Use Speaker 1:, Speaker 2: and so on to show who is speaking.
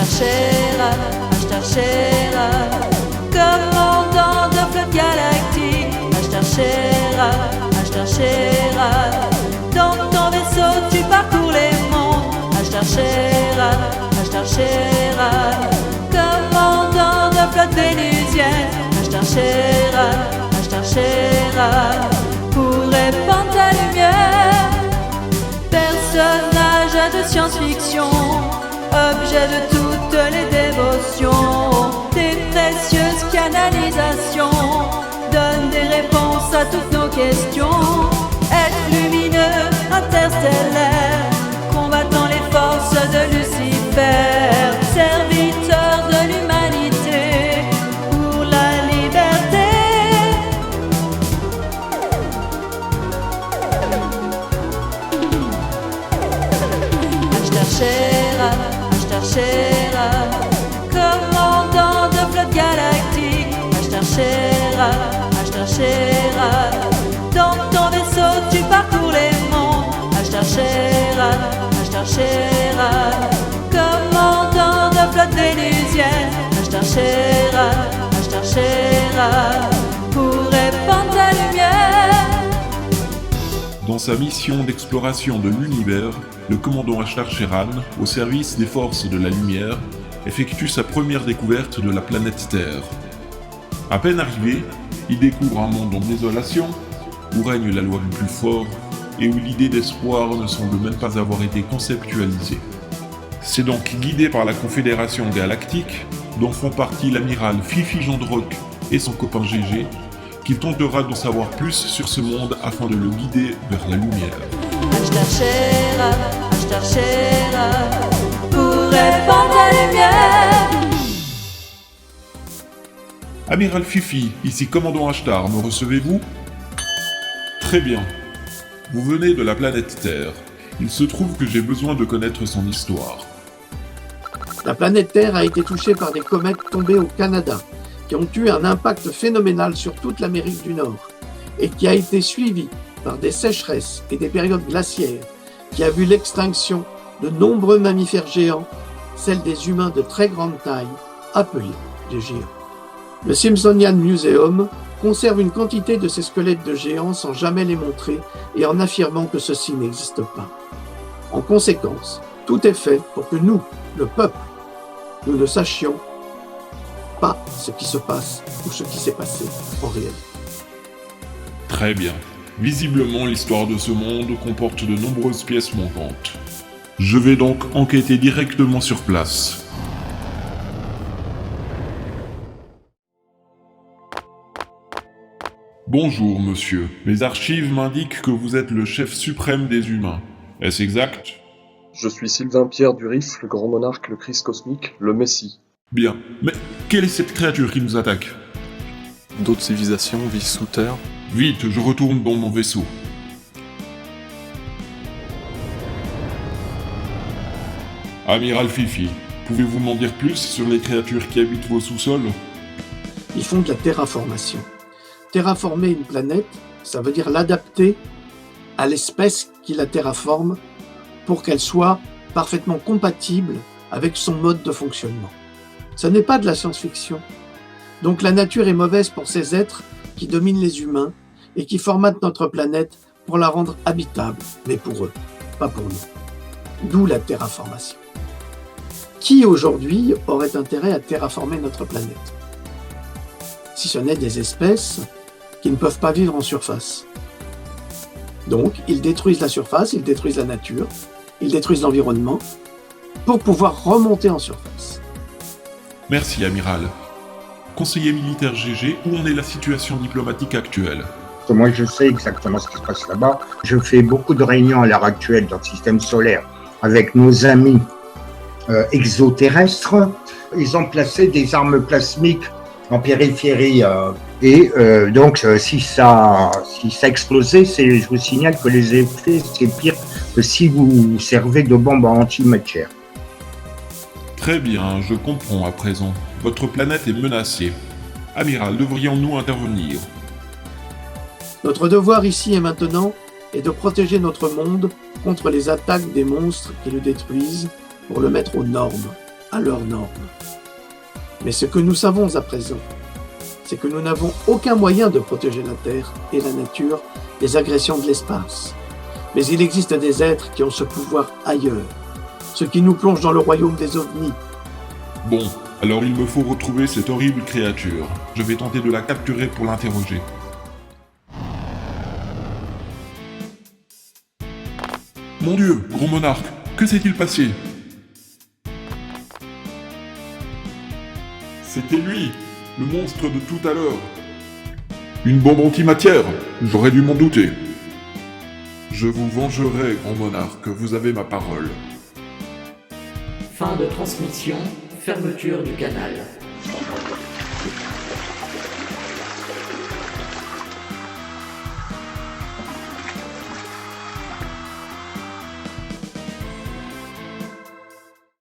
Speaker 1: Ashtar commandant de flotte galactique. Ashtar Shera, dans ton vaisseau tu parcours les mondes. Ashtar Shera, commandant de flotte vénusienne. Ashtar Shera, pour répandre ta lumière. Personnage de science-fiction, objet de toutes les dévotions, tes précieuses canalisations donnent des réponses à toutes nos questions. Être lumineux, interstellaire, combattant les forces de Lucifer, serviteur de l'humanité pour la liberté. Ashtar Shera, commandant de flotte galactique. Ashtar Shera, dans ton vaisseau tu parcours les mondes. Ashtar Shera, commandant de flotte vénusienne. Ashtar Shera, pour répandre ta lumière.
Speaker 2: Dans sa mission d'exploration de l'univers, le commandant Ashtar Sheran, au service des forces de la lumière, effectue sa première découverte de la planète Terre. À peine arrivé, il découvre un monde en désolation, où règne la loi du plus fort, et où l'idée d'espoir ne semble même pas avoir été conceptualisée. C'est donc guidé par la Confédération Galactique, dont font partie l'amiral Fifi Jandrock et son copain GG, qu'il tentera d'en savoir plus sur ce monde afin de le guider vers la lumière.
Speaker 1: Ashtar Shera, pour répandre la lumière.
Speaker 2: Amiral Fifi, ici commandant Ashtar, me recevez-vous? Très bien. Vous venez de la planète Terre. Il se trouve que j'ai besoin de connaître son histoire.
Speaker 3: La planète Terre a été touchée par des comètes tombées au Canada, qui ont eu un impact phénoménal sur toute l'Amérique du Nord, et qui a été suivi par des sécheresses et des périodes glaciaires, qui a vu l'extinction de nombreux mammifères géants, celle des humains de très grande taille, appelés des géants. Le Smithsonian Museum conserve une quantité de ces squelettes de géants sans jamais les montrer et en affirmant que ceux-ci n'existent pas. En conséquence, tout est fait pour que nous, le peuple, nous ne sachions pas ce qui se passe ou ce qui s'est passé en réalité.
Speaker 2: Très bien. Visiblement, l'histoire de ce monde comporte de nombreuses pièces manquantes. Je vais donc enquêter directement sur place. Bonjour, monsieur. Mes archives m'indiquent que vous êtes le chef suprême des humains. Est-ce exact?
Speaker 4: Je suis Sylvain Pierre Duris, le grand monarque, le Christ cosmique, le Messie.
Speaker 2: Bien. Mais quelle est cette créature qui nous attaque?
Speaker 5: D'autres civilisations vivent sous terre.
Speaker 2: Vite, je retourne dans mon vaisseau. Amiral Fifi, pouvez-vous m'en dire plus sur les créatures qui habitent vos sous-sols?
Speaker 3: Ils font de la terraformation. Terraformer une planète, ça veut dire l'adapter à l'espèce qui la terraforme pour qu'elle soit parfaitement compatible avec son mode de fonctionnement. Ce n'est pas de la science-fiction. Donc la nature est mauvaise pour ces êtres qui dominent les humains et qui formatent notre planète pour la rendre habitable, mais pour eux, pas pour nous. D'où la terraformation. Qui aujourd'hui aurait intérêt à terraformer notre planète? Si ce n'est des espèces qui ne peuvent pas vivre en surface. Donc, ils détruisent la surface, ils détruisent la nature, ils détruisent l'environnement pour pouvoir remonter en surface.
Speaker 2: Merci, amiral. Conseiller militaire GG, où en est la situation diplomatique actuelle?
Speaker 6: Moi, je sais exactement ce qui se passe là-bas. Je fais beaucoup de réunions à l'heure actuelle dans le système solaire avec nos amis exoterrestres. Ils ont placé des armes plasmiques en périphérie. Donc, si ça explosait, je vous signale que les effets, c'est pire que si vous servez de bombes antimatière.
Speaker 2: Très bien, je comprends à présent. Votre planète est menacée. Amiral, devrions-nous intervenir?
Speaker 3: Notre devoir ici et maintenant est de protéger notre monde contre les attaques des monstres qui le détruisent pour le mettre aux normes, à leurs normes. Mais ce que nous savons à présent, c'est que nous n'avons aucun moyen de protéger la Terre et la nature des agressions de l'espace. Mais il existe des êtres qui ont ce pouvoir ailleurs, ce qui nous plonge dans le royaume des ovnis.
Speaker 2: Bon, alors il me faut retrouver cette horrible créature. Je vais tenter de la capturer pour l'interroger. Mon Dieu, Grand Monarque, que s'est-il passé? C'était lui, le monstre de tout à l'heure. Une bombe antimatière, j'aurais dû m'en douter. Je vous vengerai, Grand Monarque, vous avez ma parole.
Speaker 7: Fin de transmission, fermeture du canal.